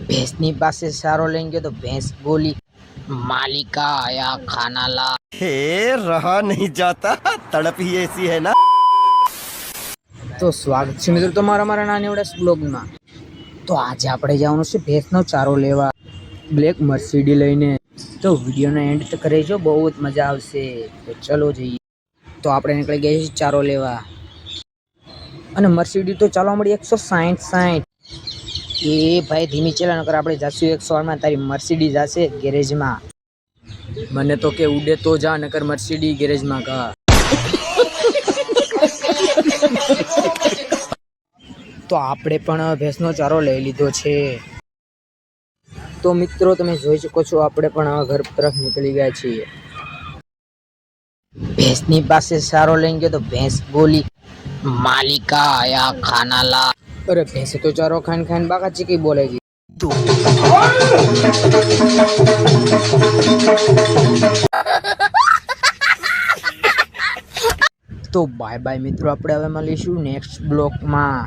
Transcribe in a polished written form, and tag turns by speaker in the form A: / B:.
A: ભેંસની પાસે સારો લઈને ગયો તો ભેંસ બોલી, मालिका आया खाना ला।
B: हे रहा नहीं जाता, तड़प ही ऐसी है ना।
A: તો સ્વાગત છે મિત્રો તમારા મારા નાની એવડા બ્લોગમાં। તો આજે આપણે જવાનું છે ભેંસનો ચારો લેવા બ્લેક મર્સિડી લઈને। તો વિડીયોનો એન્ડ તક રહેજો, બહુ જ મજા આવશે। તો ચલો જઈએ। તો આપણે નીકળી ગયા છીએ ચારો લેવા અને મર્સિડી તો ચાલવા મળી 160। એ ભાઈ ધીમી ચલા, નકર આપણે જાશું 100 માં, તારી મર્સિડી જશે ગેરેજમાં। મને તો કે ઉડે તો જા, નકર મર્સિડી ગેરેજમાં કા। તો આપણે પણ ભેંસનો ચારો લઈ લીધો છે। તો મિત્રો તમે જોઈ શકો છો, આપણે પણ ઘર તરફ નીકળી ગયા છીએ। ભેંસની પાસે ચારો લઈને ગયો તો ભેંસ બોલી, मालिका आया खाना ला। अरे भैंसे तो चारो खान खान बाका चिकी बोलेगी। तो बाय बाय મિત્રો, આપણે હવે મળીશું નેક્સ્ટ બ્લોગમાં।